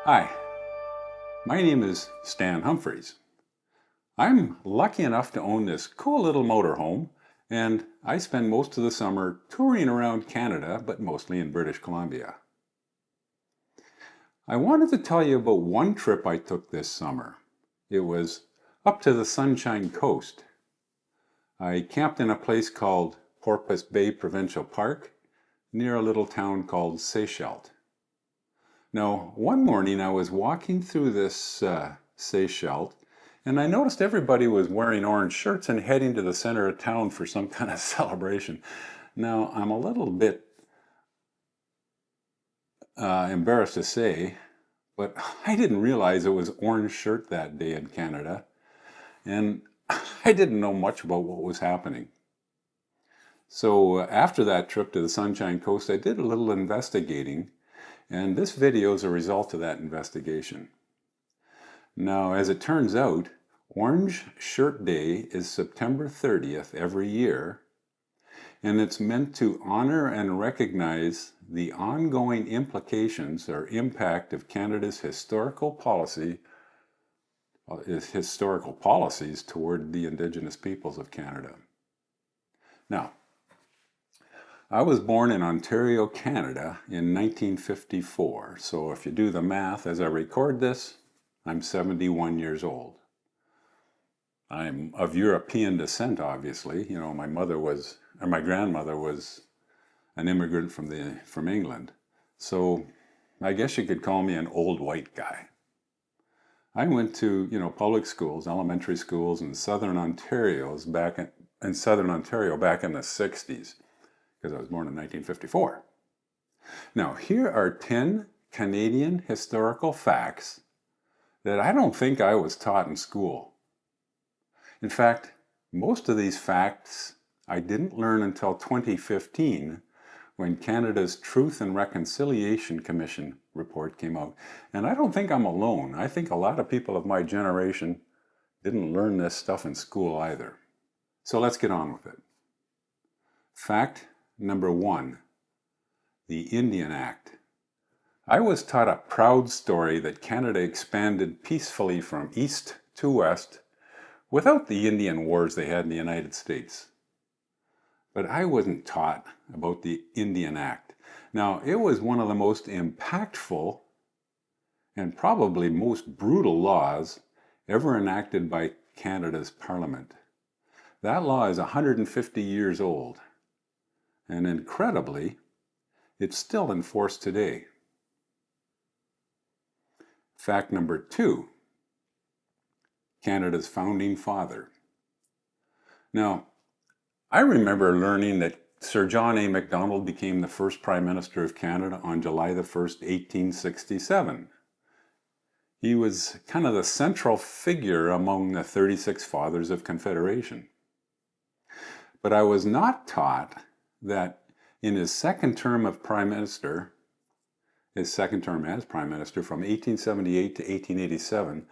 Hi, my name is Stan Humphreys. I'm lucky enough to own this cool little motorhome, and I spend most of the summer touring around Canada, but mostly in British Columbia. I wanted to tell you about one trip I took this summer. It was up to the Sunshine Coast. I camped in a place called Porpoise Bay Provincial Park near a little town called Seychelles. Now, one morning I was walking through this Seychelles, and I noticed everybody was wearing orange shirts and heading to the center of town for some kind of celebration. Now, I'm a little bit embarrassed to say, but I didn't realize it was Orange Shirt that day in Canada, and I didn't know much about what was happening. So after that trip to the Sunshine Coast, I did a little investigating, and this video is a result of that investigation. Now, as it turns out, Orange Shirt Day is September 30th every year, and it's meant to honor and recognize the ongoing implications or impact of Canada's historical policies toward the Indigenous peoples of Canada. Now, I was born in Ontario, Canada in 1954, so if you do the math as I record this, I'm 71 years old. I'm of European descent, obviously. You know, my grandmother was an immigrant from England. So I guess you could call me an old white guy. I went to, public schools, elementary schools in southern Ontario back in the 60s, because I was born in 1954. Now, here are 10 Canadian historical facts that I don't think I was taught in school. In fact, most of these facts I didn't learn until 2015 when Canada's Truth and Reconciliation Commission report came out. And I don't think I'm alone. I think a lot of people of my generation didn't learn this stuff in school either. So let's get on with it. Fact number 1, the Indian Act. I was taught a proud story that Canada expanded peacefully from east to west without the Indian wars they had in the United States. But I wasn't taught about the Indian Act. Now, it was one of the most impactful and probably most brutal laws ever enacted by Canada's Parliament. That law is 150 years old, and incredibly, it's still enforced today. Fact number 2, Canada's founding father. Now, I remember learning that Sir John A. Macdonald became the first Prime Minister of Canada on July the 1st, 1867. He was kind of the central figure among the 36 Fathers of Confederation. But I was not taught that in his second term as Prime Minister from 1878 to 1887,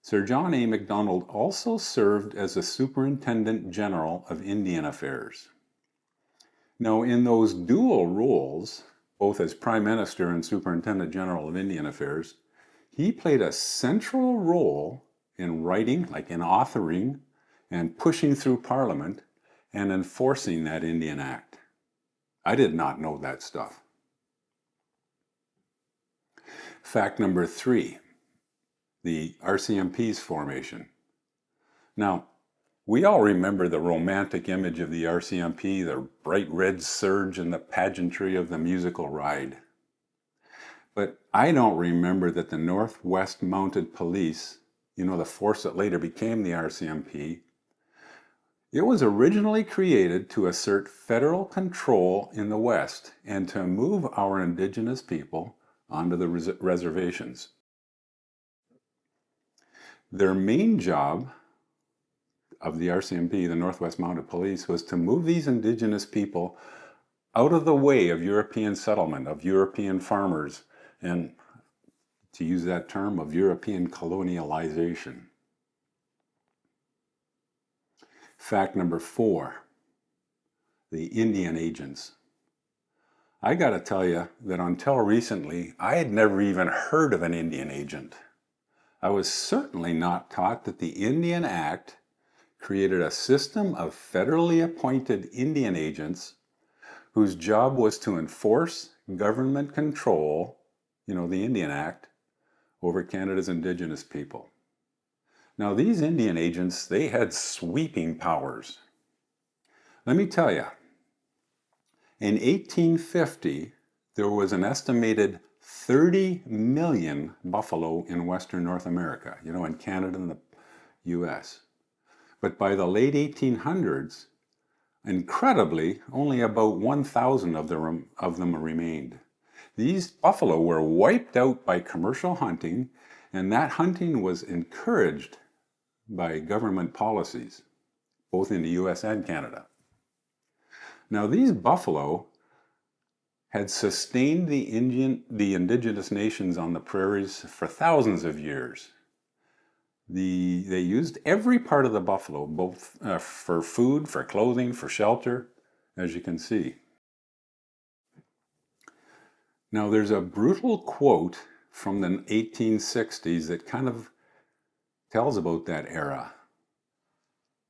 Sir John A. Macdonald also served as the Superintendent General of Indian Affairs. Now, in those dual roles, both as Prime Minister and Superintendent General of Indian Affairs, he played a central role in writing, like in authoring, and pushing through Parliament and enforcing that Indian Act. I did not know that stuff. Fact number 3, the RCMP's formation. Now, we all remember the romantic image of the RCMP, the bright red surge and the pageantry of the musical ride. But I don't remember that the Northwest Mounted Police, the force that later became the RCMP, it was originally created to assert federal control in the West and to move our Indigenous people onto the reservations. Their main job of the RCMP, the Northwest Mounted Police, was to move these Indigenous people out of the way of European settlement, of European farmers, and to use that term, of European colonialization. Fact number 4, the Indian agents. I got to tell you that until recently, I had never even heard of an Indian agent. I was certainly not taught that the Indian Act created a system of federally appointed Indian agents whose job was to enforce government control, the Indian Act, over Canada's Indigenous people. Now, these Indian agents, they had sweeping powers. Let me tell you, in 1850, there was an estimated 30 million buffalo in Western North America, in Canada and the US. But by the late 1800s, incredibly, only about 1,000 of them remained. These buffalo were wiped out by commercial hunting, and that hunting was encouraged by government policies, both in the US and Canada. Now, these buffalo had sustained the indigenous nations on the prairies for thousands of years. They used every part of the buffalo, both for food, for clothing, for shelter, as you can see. Now, there's a brutal quote from the 1860s that kind of tells about that era.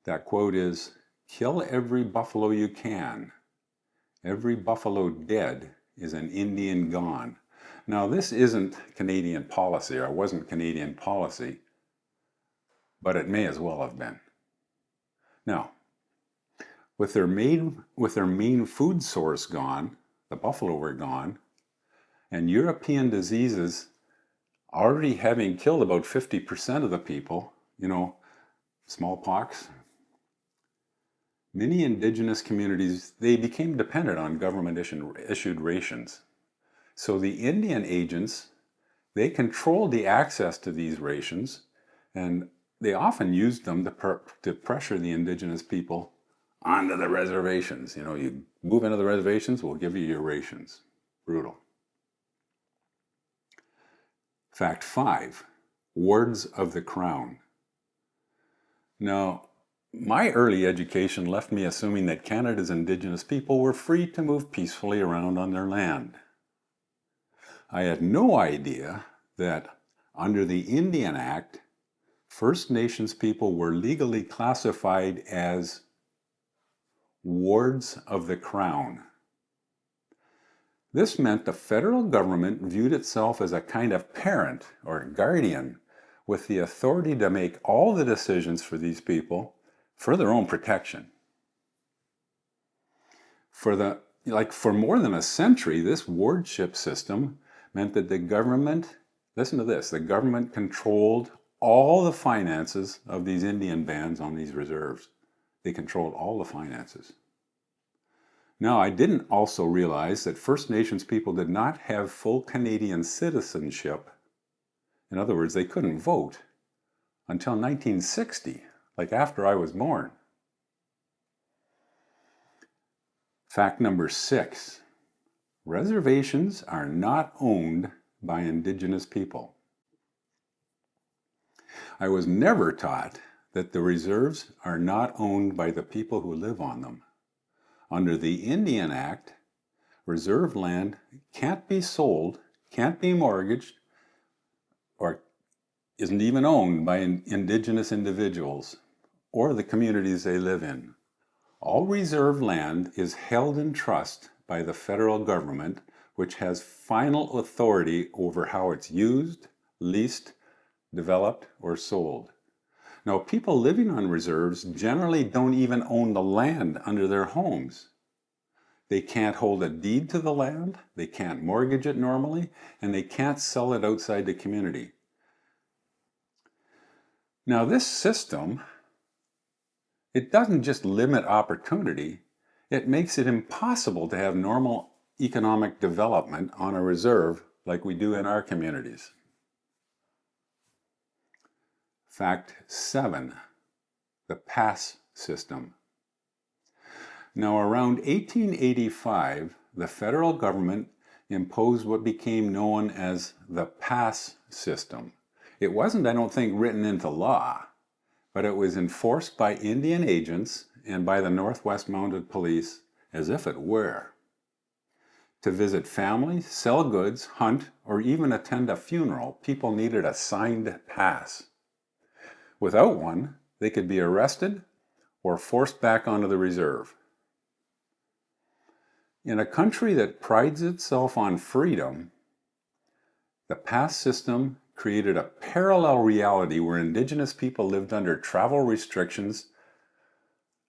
That quote is, "Kill every buffalo you can. Every buffalo dead is an Indian gone." Now, this isn't Canadian policy, or wasn't Canadian policy, but it may as well have been. Now, with their main food source gone, the buffalo were gone, and European diseases already having killed about 50% of the people, smallpox, many indigenous communities, they became dependent on government-issued rations. So the Indian agents, they controlled the access to these rations, and they often used them to pressure the indigenous people onto the reservations. You move into the reservations, we'll give you your rations. Brutal. Fact 5, wards of the crown. Now, my early education left me assuming that Canada's Indigenous people were free to move peacefully around on their land. I had no idea that under the Indian Act, First Nations people were legally classified as wards of the crown. This meant the federal government viewed itself as a kind of parent or guardian with the authority to make all the decisions for these people for their own protection. For more than a century, this wardship system meant that the government, listen to this, the government controlled all the finances of these Indian bands on these reserves. They controlled all the finances. Now, I didn't also realize that First Nations people did not have full Canadian citizenship. In other words, they couldn't vote until 1960, like after I was born. Fact number 6, reservations are not owned by Indigenous people. I was never taught that the reserves are not owned by the people who live on them. Under the Indian Act, reserve land can't be sold, can't be mortgaged, or isn't even owned by Indigenous individuals or the communities they live in. All reserve land is held in trust by the federal government, which has final authority over how it's used, leased, developed, or sold. Now, people living on reserves generally don't even own the land under their homes. They can't hold a deed to the land, they can't mortgage it normally, and they can't sell it outside the community. Now, this system, it doesn't just limit opportunity, it makes it impossible to have normal economic development on a reserve like we do in our communities. Fact 7, the pass system. Now, around 1885, the federal government imposed what became known as the pass system. It wasn't, I don't think, written into law, but it was enforced by Indian agents and by the Northwest Mounted Police as if it were. To visit family, sell goods, hunt, or even attend a funeral, people needed a signed pass. Without one, they could be arrested or forced back onto the reserve. In a country that prides itself on freedom, the pass system created a parallel reality where Indigenous people lived under travel restrictions,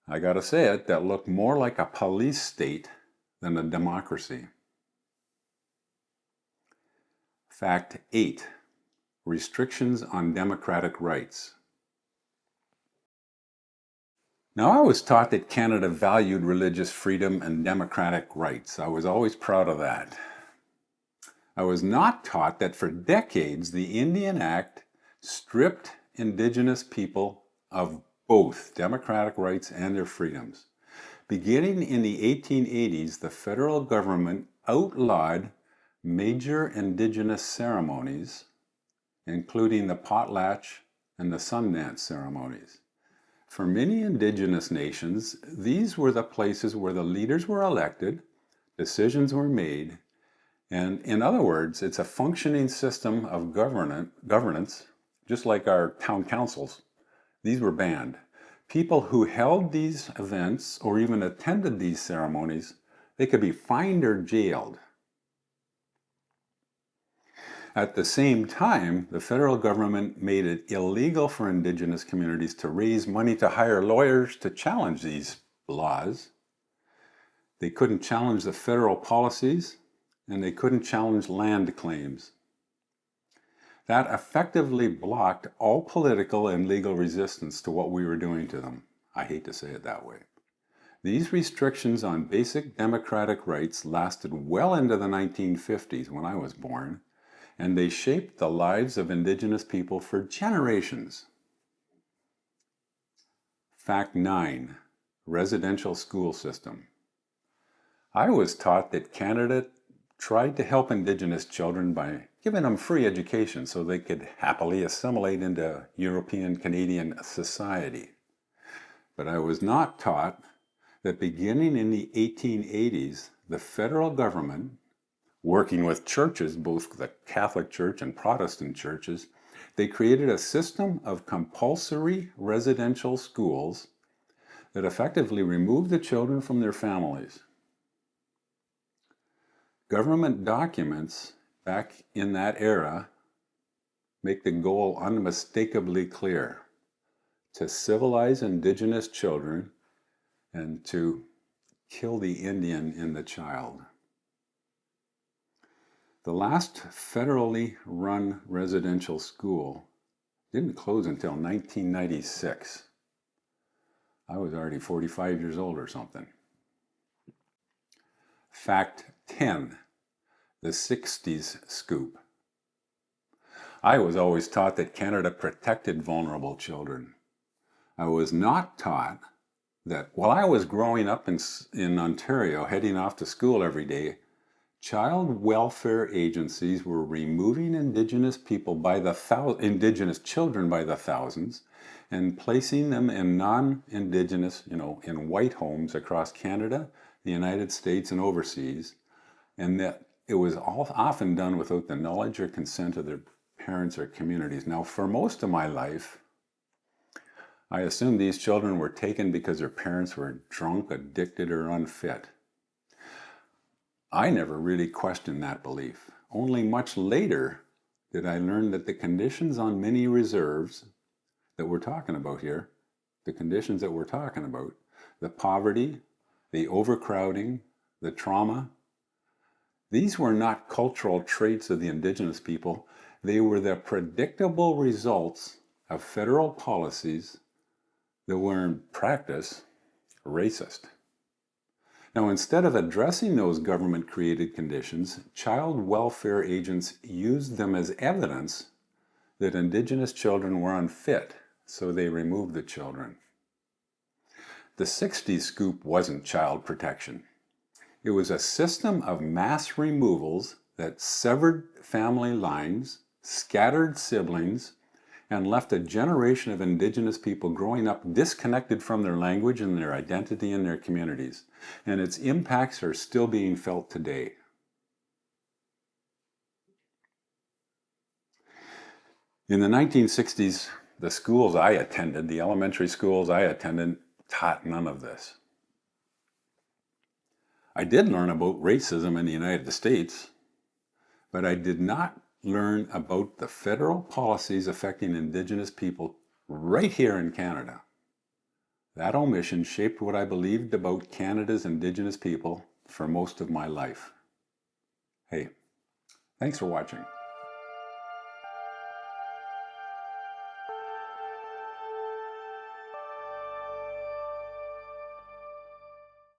I gotta say it, that looked more like a police state than a democracy. Fact 8. Restrictions on democratic rights. Now, I was taught that Canada valued religious freedom and democratic rights. I was always proud of that. I was not taught that for decades the Indian Act stripped Indigenous people of both democratic rights and their freedoms. Beginning in the 1880s, the federal government outlawed major Indigenous ceremonies, including the potlatch and the Sundance ceremonies. For many Indigenous nations, these were the places where the leaders were elected, decisions were made, and in other words, it's a functioning system of governance, just like our town councils. These were banned. People who held these events or even attended these ceremonies, they could be fined or jailed. At the same time, the federal government made it illegal for Indigenous communities to raise money to hire lawyers to challenge these laws. They couldn't challenge the federal policies, and they couldn't challenge land claims. That effectively blocked all political and legal resistance to what we were doing to them. I hate to say it that way. These restrictions on basic democratic rights lasted well into the 1950s when I was born, and they shaped the lives of Indigenous people for generations. Fact 9. Residential school system. I was taught that Canada tried to help Indigenous children by giving them free education so they could happily assimilate into European Canadian society. But I was not taught that beginning in the 1880s, the federal government, working with churches, both the Catholic Church and Protestant churches, they created a system of compulsory residential schools that effectively removed the children from their families. Government documents back in that era make the goal unmistakably clear: to civilize Indigenous children and to kill the Indian in the child. The last federally run residential school didn't close until 1996. I was already 45 years old or something. Fact 10. The Sixties Scoop. I was always taught that Canada protected vulnerable children. I was not taught that while I was growing up in Ontario, heading off to school every day, child welfare agencies were removing Indigenous children by the thousands and placing them in non-Indigenous, in white homes across Canada, the United States, and overseas, and that it was often done without the knowledge or consent of their parents or communities. Now, for most of my life, I assumed these children were taken because their parents were drunk, addicted, or unfit. I never really questioned that belief. Only much later did I learn that the conditions on many reserves that we're talking about here, the poverty, the overcrowding, the trauma, these were not cultural traits of the Indigenous people. They were the predictable results of federal policies that were in practice racist. Now, instead of addressing those government-created conditions, child welfare agents used them as evidence that Indigenous children were unfit, so they removed the children. The Sixties Scoop wasn't child protection. It was a system of mass removals that severed family lines, scattered siblings, and left a generation of Indigenous people growing up disconnected from their language and their identity and their communities. And its impacts are still being felt today. In the 1960s, the schools I attended, the elementary schools I attended, taught none of this. I did learn about racism in the United States, but I did not learn about the federal policies affecting Indigenous people right here in Canada. That omission shaped what I believed about Canada's Indigenous people for most of my life. Hey, thanks for watching.